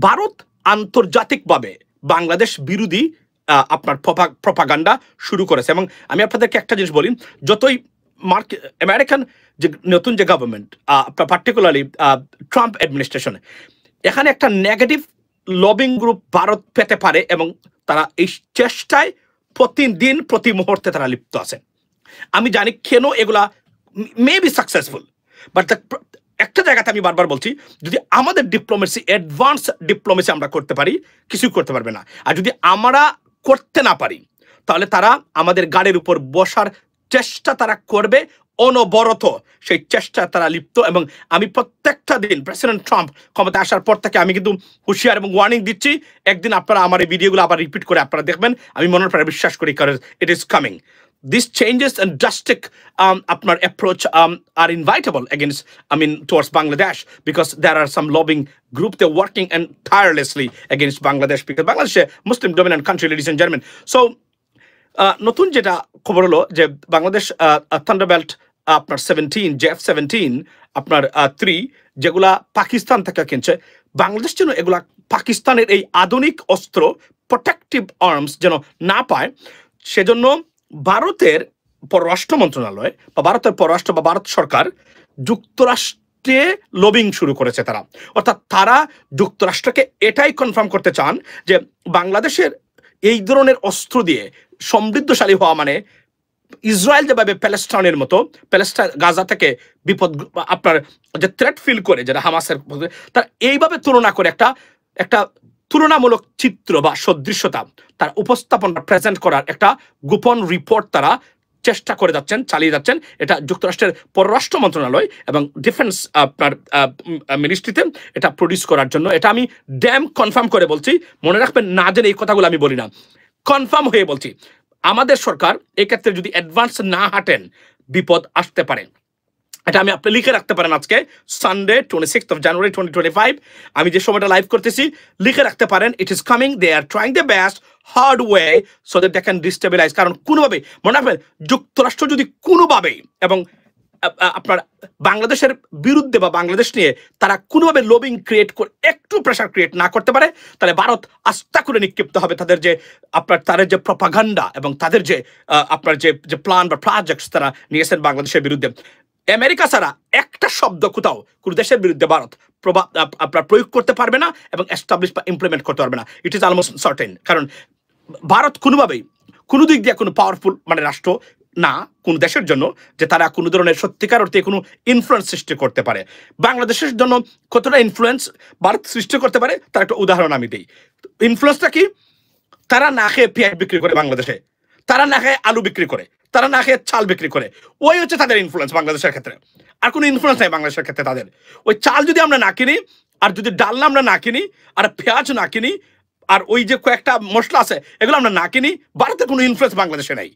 ভারত আন্তর্জাতিকভাবে বাংলাদেশ বিরোধী আপনার প্রপাগান্ডা শুরু করেছে। এবং আমি আপনাদেরকে একটা জিনিস বলি, যতই আমেরিকান যে নতুন যে গভর্নমেন্ট পার্টিকুলারলি ট্রাম্প অ্যাডমিনিস্ট্রেশন, এখানে একটা নেগেটিভ লবিং গ্রুপ ভারত পেতে পারে এবং তারা এই চেষ্টায় প্রতিদিন প্রতি মুহূর্তে তারা লিপ্ত আছে। আমি জানি কেন এগুলা মে বি সাকসেসফুল, বাট একটা জায়গাতে আমি বারবার বলছি, যদি আমাদের ডিপ্লোমেসি অ্যাডভান্স ডিপ্লোমেসি আমরা করতে পারি, কিছুই করতে পারবে না। আর যদি আমরা করতে না পারি, তাহলে তারা আমাদের গাড়ির উপর বসার চেষ্টা তারা করবে অনবরত, সেই চেষ্টা তারা লিপ্ত। এবং আমি প্রত্যেকটা দিন প্রেসিডেন্ট ট্রাম্প ক্ষমতায় আসার পর থেকে আমি কিন্তু হুঁশিয়ার এবং ওয়ার্নিং দিচ্ছি, একদিন আপনারা আমার এই ভিডিওগুলো আবার রিপিট করে আপনারা দেখবেন, আমি মনের প্রায় বিশ্বাস করি, কারণ ইট is coming. These changes and drastic approach are inevitable towards Bangladesh, because there are some lobbying group, they're working and tirelessly against Bangladesh, because Bangladesh is a Muslim dominant country, ladies and gentlemen. So নতুন যেটা খবর হলো যে বাংলাদেশ থান্ডারবেল্ট আপনার 17 J-17 আপনার 3 যেগুলা পাকিস্তান থেকে কিনছে, বাংলাদেশ যেন এগুলা পাকিস্তানের এই আধুনিক অস্ত্র প্রোটেক্টিভ আর্মস যেন না পায়, সেজন্য ভারতের পররাষ্ট্র মন্ত্রণালয় বা ভারতের পররাষ্ট্র বা ভারত সরকার যুক্তরাষ্ট্রে লবিং শুরু করেছে। তারা অর্থাৎ তারা যুক্তরাষ্ট্রকে এটাই কনফার্ম করতে চান যে বাংলাদেশের এই ধরনের অস্ত্র দিয়ে সমৃদ্ধশালী হওয়া মানে ইসরায়েল যেভাবে প্যালেস্টাইনের মতো, প্যালেস্টাইন গাজা থেকে বিপদ আপনার যে থ্রেট ফিল করে, যেটা হামাসের, তারা এইভাবে তুলনা করে একটা তুলনামূলক চিত্র বা সদৃশ্যতা তার উপস্থাপন প্রেজেন্ট করার একটা গোপন রিপোর্ট তারা চেষ্টা করে যাচ্ছেন, চালিয়ে যাচ্ছেন। এটা যুক্তরাষ্ট্রের পররাষ্ট্র মন্ত্রণালয় এবং ডিফেন্স আপনার মিনিস্ট্রিতে এটা প্রডিউস করার জন্য। এটা আমি ড্যাম কনফার্ম করে বলছি, মনে রাখবেন, না জেনে এই কথাগুলো আমি বলি না, কনফার্ম হয়ে বলছি। আমাদের সরকার এক্ষেত্রে যদি অ্যাডভান্স না হাঁটেন, বিপদ আসতে পারে। এটা আমি আপনি লিখে রাখতে পারেন, আজকে সানডে 26 জানুয়ারি 2025 আমি যে সময়টা লাইভ করতেছি, লিখে রাখতে পারেন, it is coming, they are trying the best hard way so that they can destabilise. কারণ কোনোভাবেই মনে রাখবেন, যুক্তরাষ্ট্র যদি কোনোভাবেই এবং আপনার বাংলাদেশের বিরুদ্ধে বা বাংলাদেশ নিয়ে তারা কোনোভাবে লবিং ক্রিয়েট করে একটু প্রেশার ক্রিয়েট না করতে পারে, তাহলে ভারত আস্থা করে নিক্ষিপ্ত হবে তাদের যে তাদের যে প্রপাগান্ডা এবং তাদের যে আপনার যে প্ল্যান বা প্রজেক্টস তারা নিয়েছেন বাংলাদেশের বিরুদ্ধে। আমেরিকা ছাড়া একটা শব্দ কোথাও কোনো দেশের বিরুদ্ধে ভারত আপনার প্রয়োগ করতে পারবে না এবং এস্টাবলিশ বা ইমপ্লিমেন্ট করতে পারবে না। It is almost certain. কারণ ভারত কোনোভাবেই কোনো দিক দিয়ে কোনো পাওয়ারফুল রাষ্ট্র না কোন দেশের জন্য যে তারা কোনো ধরনের সত্যিকার অর্থে কোনো ইনফ্লুয়েন্স সৃষ্টি করতে পারে। বাংলাদেশের জন্য কতটা ইনফ্লুয়েন্স ভারত সৃষ্টি করতে পারে তার একটা উদাহরণ আমি দিই। ইনফ্লুয়েন্সটা কি? তারা না খেয়ে পেঁয়াজ বিক্রি করে বাংলাদেশে, তারা না খেয়ে আলু বিক্রি করে, তারা না খেয়ে চাল বিক্রি করে, ওই হচ্ছে তাদের ইনফ্লুয়েন্স বাংলাদেশের ক্ষেত্রে। আর কোনো ইনফ্লুয়েন্স নাই বাংলাদেশের ক্ষেত্রে তাদের। ওই চাল যদি আমরা না কিনি, আর যদি ডাল আমরা না কিনি, আর পেঁয়াজ না কিনি, আর ওই যে কয়েকটা মশলা আছে এগুলো আমরা না কিনি, ভারতের কোনো ইনফ্লুয়েন্স বাংলাদেশে নাই।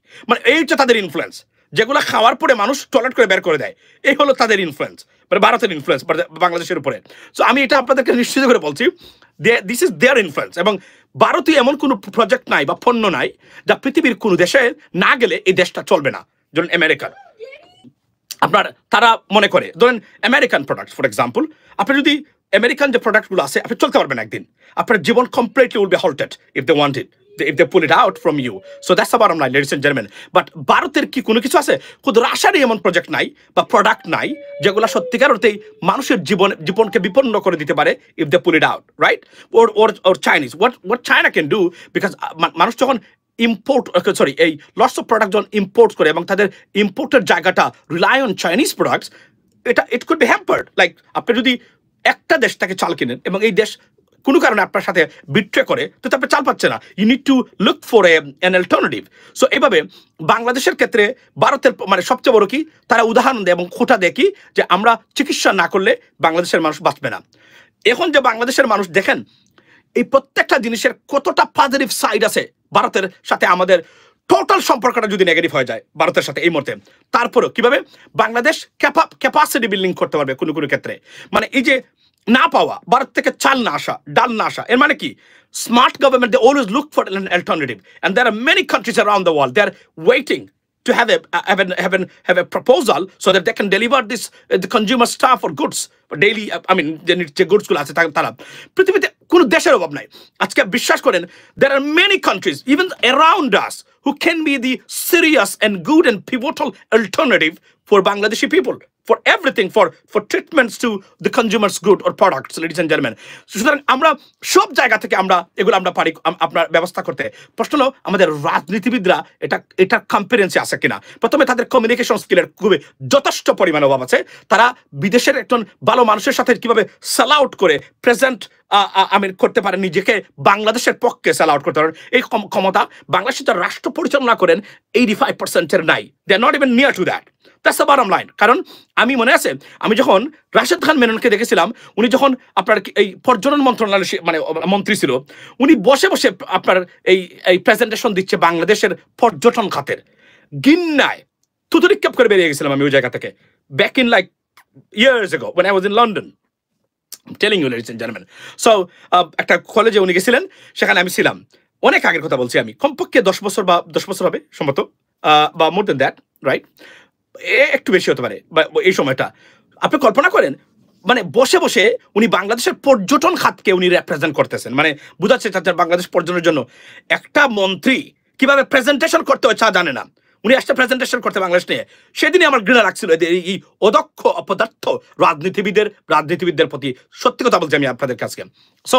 এই হচ্ছে তাদের ইনফ্লুয়েন্স, যেগুলো খাওয়ার পরে মানুষ টয়লেট করে বের করে দেয়, এই হলো তাদের ইনফ্লুয়েন্স, ভারতের ইনফ্লুয়েন্স বাংলাদেশের উপরে। সো আমি এটা আপনাদেরকে নিশ্চিত করে বলছি, দিস ইজ দেয়ার ইনফ্লুয়েন্স। এবং ভারতীয় এমন কোনো প্রজেক্ট নাই বা পণ্য নাই যা পৃথিবীর কোনো দেশে না গেলে এই দেশটা চলবে না। যেমন আমেরিকার তারা মনে করে, ধরেন আমেরিকান প্রোডাক্ট ফর এক্সাম্পল, আপনি যদি আমেরিকান যে প্রোডাক্টগুলো আছে আপনি চলতে পারবেন একদিন, আপনার জীবন completely will be halted if they want it, if they pull it out from you. So that's the bottom line, ladies and gentlemen. But ভারতের কি কোনো কিছু আছে? খুদ রাশিয়ারই এমন প্রজেক্ট নাই বা প্রোডাক্ট নাই যেগুলো সত্যিকার অর্থেই মানুষের জীবনকে বিপন্ন করে দিতে পারে if they pull it out, right? Or Chinese. What China can do, because মানুষ যখন এই লটস অফ প্রোডাক্ট যখন ইম্পোর্ট করে এবং তাদের ইম্পোর্টের জায়গাটা rely on Chinese products, it could be hampered. Like আপনি যদি একটা দেশ থেকে চাল কিনেন এবং এই দেশ কোনো কারণে আপনার সাথে বিট্রে করে, তো আপনি চাল পাচ্ছে না, you need to look for an alternative. So এইভাবে বাংলাদেশের ক্ষেত্রে ভারতের সবচেয়ে বড় কি, তারা উদাহরণ দেয় এবং খোঁটা দেয় কি, যে আমরা চিকিৎসা না করলে বাংলাদেশের মানুষ বাঁচবে না। এখন যে বাংলাদেশের মানুষ দেখেন এই প্রত্যেকটা জিনিসের কতটা পজিটিভ সাইড আছে ভারতের সাথে, আমাদের টোটাল সম্পর্কটা যদি নেগেটিভ হয়ে যায় ভারতের সাথে এই মুহূর্তে, তারপরেও কিভাবে বাংলাদেশ ক্যাপাসিটি বিল্ডিং করতে পারবে কোনো কোনো ক্ষেত্রে। এই যে না পাওয়া, ভারত থেকে চাল না আসা, ডাল না আসা, এর মানে কি, smart government they always look for an alternative, and there are many countries around the world they are waiting to have a proposal so that they can deliver this the consumer stuff or goods daily. I mean, যে goods গুলো আছে তারা পৃথিবীতে কোনো দেশের অভাব নাই। আজকে বিশ্বাস করেন, there are many countries even around us who can be the serious and good and pivotal alternative for Bangladeshi people, for everything, for treatments to the consumers good or products, ladies and gentlemen. সুতরাং আমরা সব জায়গা থেকে এগুলো আমরা পারি আপনার ব্যবস্থা করতে। প্রশ্ন হলো আমাদের রাজনীতিবিদরা এটা কম্পিটেন্সি আছে কিনা। প্রথমে তাদের কমিউনিকেশন স্কিলের খুবই যথেষ্ট পরিমাণে অভাব আছে। তারা বিদেশের একজন ভালো মানুষের সাথে কিভাবে সেল আউট করে প্রেজেন্ট করতে পারেন, নিজেকে বাংলাদেশের পক্ষে সেল আউট করতে পারেন, এই ক্ষমতা বাংলাদেশের যারা রাষ্ট্র পরিচালনা করেন 85% নাই। They are not even near to that. That's the bottom line. কারণ আমি মনে আছে, আমি যখন রাশেদ খান মেননকে দেখেছিলাম, উনি যখন আপনার এই পর্যটন মন্ত্রণালয়ের মানে মন্ত্রী ছিল, উনি বসে বসে আপনার এই প্রেজেন্টেশন দিচ্ছে বাংলাদেশের পর্যটন খাতের। গিন্নায় থুতু-নিক্ষেপ করে বেরিয়ে গেছিলাম আমি ওই জায়গা থেকে, back in like years ago when I was in London. I'm telling you, ladies and gentlemen. So একটা কলেজে উনি গেছিলেন, সেখানে আমি ছিলাম। অনেক আগের কথা বলছি আমি, কমপক্ষে 10 বছর হবে সম্ভবত, বা মোর দেন দ্যাট, রাইট? একটু বেশি হতে পারে বা এই সময়টা। আপনি কল্পনা করেন, মানে বসে বসে উনি বাংলাদেশের পর্যটন খাতকে উনি রিপ্রেজেন্ট করতেছেন। মানে বুঝাচ্ছে বাংলাদেশ পর্যটনের জন্য একটা মন্ত্রী কিভাবে প্রেজেন্টেশন করতে হয় তা জানে না, উনি আসতে প্রেজেন্টেশন করতে বাংলাদেশ নিয়ে। সেদিনই আমার ঘৃণা লাগছিল এই অদক্ষ অপদার্থ রাজনীতিবিদদের প্রতি। সত্যি কথা বলছি আমি আপনাদের কাছে। সো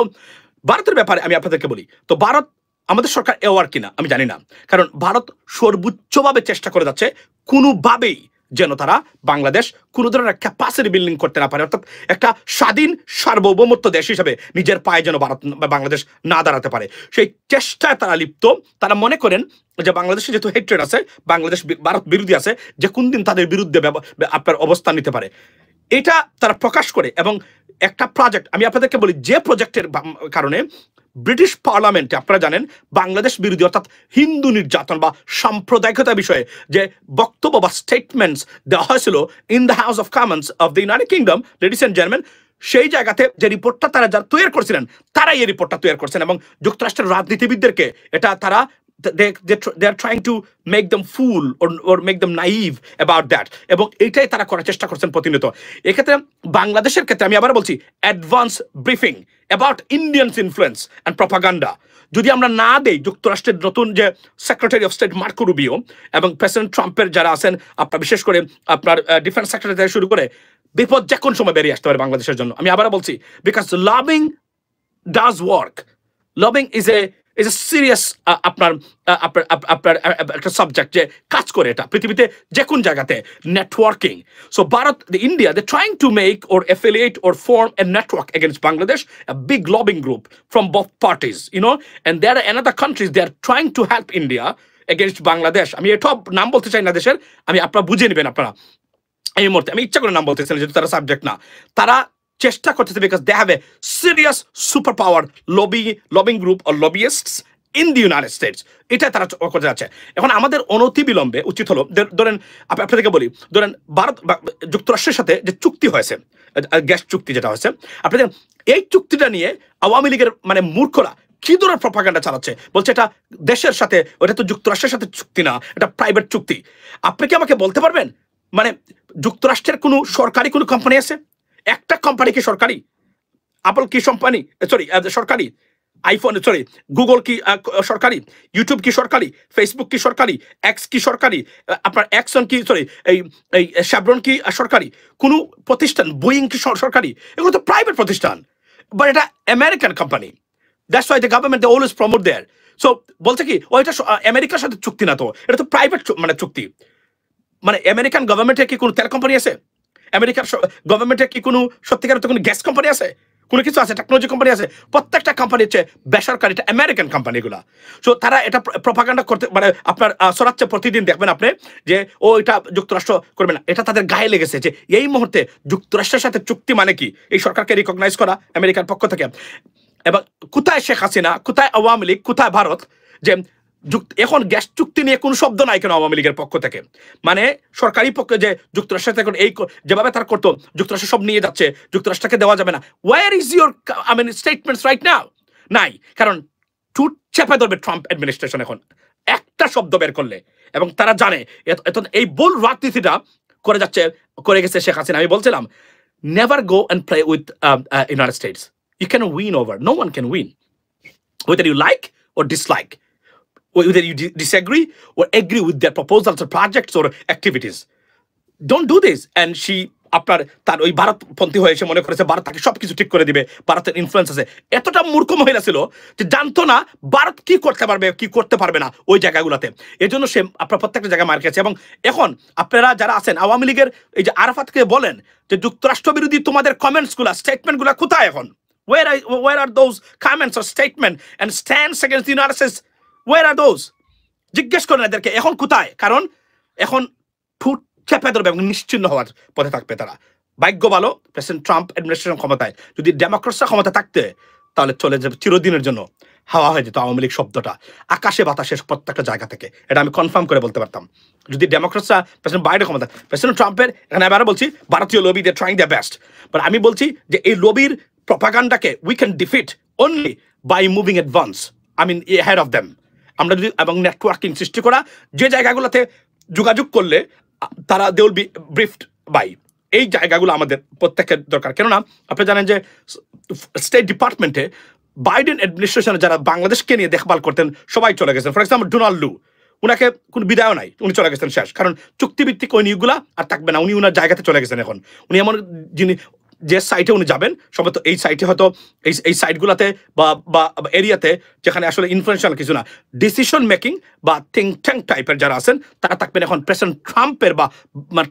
ভারতের ব্যাপারে আমি আপনাদেরকে বলি, তো ভারত আমাদের সরকার এওয়ার কিনা আমি জানি না, কারণ ভারত সর্বোচ্চভাবে চেষ্টা করে যাচ্ছে কোনোভাবেই যেন তারা বাংলাদেশ কোনো ধরনের ক্যাপাসিটি বিল্ডিং করতে না পারে, অর্থাৎ একটা স্বাধীন সার্বভৌমত্ব দেশ হিসেবে নিজের পায়ে যেন ভারত বা বাংলাদেশ না দাঁড়াতে পারে, সেই চেষ্টায় তারা লিপ্ত। তারা মনে করেন যে বাংলাদেশে যেহেতু হেট্রেড আছে, বাংলাদেশ ভারত বিরোধী আছে, যে কোন দিন তাদের বিরুদ্ধে আপনার অবস্থান নিতে পারে, এটা তারা প্রকাশ করে। এবং একটা প্রজেক্ট আমি আপনাদেরকে বলি, যে প্রজেক্টের কারণে ব্রিটিশ পার্লামেন্টে আপনারা জানেন বাংলাদেশ বিরোধী অর্থাৎ হিন্দু নির্যাতন বা সাম্প্রদায়িকতা বিষয়ে যে বক্তব্য বা স্টেটমেন্টস দেওয়া হয়েছিল in the House of Commons of the United Kingdom, ladies and gentleman, সেই জায়গাতে যে রিপোর্টটা তারা যারা তৈরি করছিলেন, তারাই এই রিপোর্টটা তৈরি করছেন। এবং যুক্তরাষ্ট্রের রাজনীতিবিদদেরকে এটা তারা they are trying to make them fool or make them naive about that, এবং এইটাই তারা করার চেষ্টা করছেন প্রতিনিয়ত। এক্ষেত্রে বাংলাদেশের ক্ষেত্রে আমি আবার বলছি, advance briefing about Indians influence and propaganda যদি আমরা না দেই, যুক্তরাষ্ট্রের নতুন যে secretary of state Marco Rubio এবং প্রেসিডেন্ট ট্রাম্পের যারা আছেন, আপনার বিশেষ করে আপনার ডিফেন্স সেক্রেটারি থেকে শুরু করে, বিপদ যে কোন সময় বেরিয়ে আসতে পারে বাংলাদেশের জন্য। আমি আবার বলছি, because lobbying does work, lobbying is a serious আপনার একটা সাবজেক্ট যে কাজ করে এটা পৃথিবীতে যে কোন জায়গাতে networking. So Bharat, India, they trying to make or affiliate or form a network against Bangladesh, a big lobbying group from both parties, you know, and there are another countries they are trying to help India against Bangladesh. আমি এটা নাম বলতে চাই না দেশের, আমি আপনারা বুঝে নেবেন আপনারা এই মুহূর্তে। আমি ইচ্ছা করে নাম বলতেছি না, যেহেতু তারা সাবজেক্ট না, তারা চেষ্টা করতেছে because they have a serious super power lobbying group or lobbyists in the United States. এটা তারা করতে যাচ্ছে। এখন আমাদের অনতি বিলম্বে উচিত হলো, ধরেন আপনাদেরকে বলি, ধরেন ভারত যুক্তরাষ্ট্রের সাথে যে চুক্তি হয়েছে, গ্যাস চুক্তি যেটা হয়েছে, আপনাদের এই চুক্তিটা নিয়ে আওয়ামী লীগের মানে মূর্খরা কি ধরনের প্রপাগান্ডা চালাচ্ছে, বলছে এটা দেশের সাথে, ওটা তো যুক্তরাষ্ট্রের সাথে চুক্তি না, এটা প্রাইভেট চুক্তি। আপনি কি আমাকে বলতে পারবেন মানে যুক্তরাষ্ট্রের কোনো সরকারি কোনো কোম্পানি আছে? একটা কোম্পানি কি সরকারি? অ্যাপল কি কোম্পানি সরকারি? আইফোন গুগল কি সরকারি? ইউটিউব কি সরকারি? ফেসবুক কি সরকারি? এক্স কি সরকারি? আপনার এক্সন কি এই শ্যাভরন কি সরকারি? কোনো প্রতিষ্ঠান বোয়িং কি সরকারি? এগুলো তো প্রাইভেট প্রতিষ্ঠান, বাট এটা American company. That's why the government they always promote their. So বলছে কি ওইটা আমেরিকার সাথে চুক্তি না, তো এটা তো প্রাইভেট মানে চুক্তি। মানে আমেরিকান গভর্নমেন্টের কি কোনো তেল কোম্পানি আছে? আমেরিকার গভর্নমেন্টের কি কোনো সত্যিকারের কোনো গ্যাস কোম্পানি আছে? কোনো কিছু আছে? টেকনোলজি কোম্পানি আছে? প্রত্যেকটা কোম্পানি হচ্ছে বেসরকারি, এটা আমেরিকান কোম্পানিগুলা। সো তারা এটা প্রপাগান্ডা করতে মানে আপনার সরাচ্ছে প্রতিদিন, দেখবেন আপনি যে ও এটা যুক্তরাষ্ট্র করবে না। এটা তাদের গায়ে লেগেছে যে এই মুহূর্তে যুক্তরাষ্ট্রের সাথে চুক্তি মানে কি এই সরকারকে রিকগনাইজ করা আমেরিকার পক্ষ থেকে। এবং কোথায় শেখ হাসিনা, কোথায় আওয়ামী লীগ, কোথায় ভারত? যে এখন গ্যাস চুক্তি নিয়ে কোনো শব্দ নাই কেন আওয়ামী লীগের পক্ষ থেকে? মানে সরকারি পক্ষে যে যুক্তরাষ্ট্রের থেকে এই যেভাবে তার করতো, যুক্তরাষ্ট্র সব নিয়ে যাচ্ছে, যুক্তরাষ্ট্রকে দেওয়া যাবে না। War is your statements right now? নাই, কারণ টুট চেপে ধরবে ট্রাম্প অ্যাডমিনিস্ট্রেশন। এখন একটা একটা শব্দ বের করলে, এবং তারা জানে এই ভুল রাজনীতিটা করে গেছে শেখ হাসিনা। আমি বলছিলাম, never go and play with United States. You can win over. No one can win. Whether you like or dislike, whether you disagree or agree with their proposals or projects or activities. Don't do this. And she আপনার তার ওই ভারতপন্থী হয়ে এসে মনে করেছে ভারত তাকে সবকিছু ঠিক করে দিবে, ভারতের ইনফ্লুয়েন্স আছে। এতটা মূর্খ মহিলা ছিল যে জানতো না ভারত কি করতে পারবে কি করতে পারবে না ওই জায়গাগুলোতে। এই জন্য সে আপনার প্রত্যেকটা জায়গায় মার খেয়েছে। এবং এখন আপনারা যারা আছেন আওয়ামী লীগের, এই যে আরাফাতকে বলেন যে যুক্তরাষ্ট্র বিরোধী তোমাদের কমেন্টসগুলো, স্টেটমেন্টগুলো কোথায় এখন? Where are those comments or statement and stands against the United States? Where are those? জিজ্ঞেস করেন এদেরকে এখন কোথায়, কারণ এখন ফুট চেপে ধরবে এবং নিশ্চিন্ন হওয়ার পথে থাকবে তারা। ভাগ্য ভালো প্রেসিডেন্ট ট্রাম্প অ্যাডমিনিস্ট্রেশন ক্ষমতায়, যদি ডেমোক্রেটসরা ক্ষমতা থাকতে তাহলে চলে যাবে চিরদিনের জন্য, হাওয়া হয়ে যেত আওয়ামী লীগ শব্দটা আকাশে বাতাসে প্রত্যেকটা জায়গা থেকে। এটা আমি কনফার্ম করে বলতে পারতাম যদি ডেমোক্রেটসরা প্রেসিডেন্ট বাইডেন ক্ষমতা। প্রেসিডেন্ট ট্রাম্পের এখানে আবারও বলছি ভারতীয় lobby they trying the best, but আমি বলছি যে এই লবির প্রপাগান্ডাকে we can defeat only by moving advance, I mean head of them. আমরা যদি এবং নেটওয়ার্কিং সৃষ্টি করা, যে জায়গাগুলোতে যোগাযোগ করলে তারা দে উইল বি ব্রিফড বাই, এই জায়গাগুলো আমাদের প্রত্যেকের দরকার। কেননা আপনি জানেন যে স্টেট ডিপার্টমেন্টে বাইডেন অ্যাডমিনিস্ট্রেশনে যারা বাংলাদেশকে নিয়ে দেখভাল করতেন সবাই চলে গেছেন। ফর এক্সাম্পল ডোনাল্ড লু, উনাকে কোনো বিদায়ও নাই, উনি চলে গেছেন শেষ, কারণ চুক্তিভিত্তিক ওই নিয়োগগুলা আর থাকবে না, উনি উনার জায়গাতে চলে গেছেন। এখন উনি এমন যিনি যে সাইটে উনি যাবেন সম্ভবত এই সাইটে হয়তো এই সাইটগুলোতে বা এরিয়াতে যেখানে আসলে ইনফ্লুয়েন্সিয়াল কিছু না, ডিসিশন মেকিং বা থিঙ্ক ট্যাঙ্ক টাইপের যারা আছেন তারা থাকবেন এখন প্রেসিডেন্ট ট্রাম্পের বা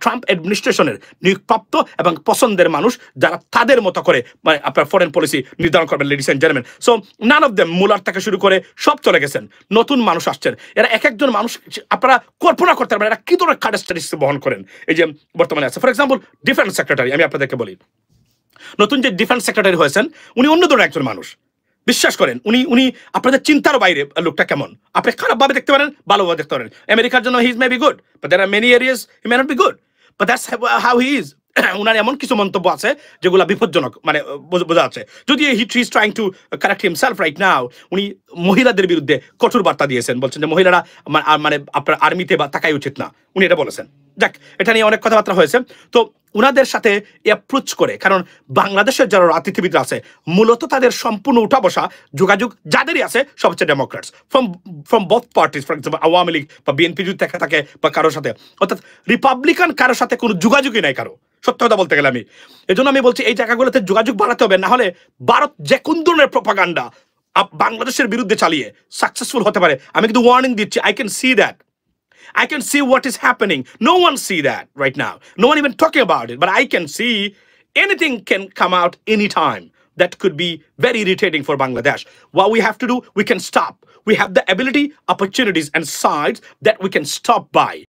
ট্রাম্প অ্যাডমিনিস্ট্রেশনের নিয়োগপ্রাপ্ত এবং পছন্দের মানুষ, যারা তাদের মতো করে মানে আপনার ফরেন পলিসি নির্ধারণ করবেন। Ladies and gentleman, so none of them, Mueller থেকে শুরু করে সব চলে গেছেন, নতুন মানুষ আসছেন। এরা এক একজন মানুষ আপনারা কল্পনা করতে পারবেন এরা কি ধরনের ক্যারেক্টারিস্টিক্স বহন করেন। এই যে বর্তমানে আছে ফর এক্সাম্পল ডিফেন্স সেক্রেটারি, আমি আপনাদেরকে বলি নতুন যে ডিফেন্স সেক্রেটারি হয়েছেন উনি অন্য ধরনের একজন মানুষ। বিশ্বাস করেন উনি আপনাদের চিন্তার বাইরে লোকটা কেমন। আপনি খারাপভাবে দেখতে পারেন, ভালোভাবে দেখতে পারেন। আমেরিকার জন্য he is may be good, but there are many areas he may not be good, but that's how he is. উনার এমন কিছু মন্তব্য আছে যেগুলো বিপজ্জনক, মানে বোঝা আছে। যদি he is trying to correct himself right now, উনি মহিলাদের বিরুদ্ধে কঠোর বার্তা দিয়েছেন, বলছেন যে মহিলারা মানে আপনার আর্মিতে বা থাকাই উচিত না, উনি এটা বলেছেন। যাক, এটা নিয়ে অনেক কথাবার্তা হয়েছে। তো উনাদের সাথে অ্যাপ্রোচ করে, কারণ বাংলাদেশের যারা রাজনীতিবিদ আছে মূলত তাদের সম্পূর্ণ উঠা বসা যোগাযোগ যাদেরই আছে সব হচ্ছে Democrats from both parties. For example Awami League বা বিএনপি যদি দেখা থাকে বা কারোর সাথে, অর্থাৎ রিপাবলিকান কারোর সাথে কোনো যোগাযোগই নাই কারো, সত্য কথা বলতে গেলে। আমি এই জন্য আমি বলছি এই জায়গাগুলোতে যোগাযোগ বাড়াতে হবে, না হলে ভারত যে কোন ধরনের প্রপাগান্ডা বাংলাদেশের বিরুদ্ধে চালিয়ে সাকসেসফুল হতে পারে। আমি কিন্তু ওয়ার্নিং দিচ্ছি, I can see that. I can see what is happening. No one see that right now. No one even talking about it. But I can see anything can come out anytime that could be very irritating for Bangladesh. What we have to do, we can stop. We have the ability, opportunities, and sides that we can stop by.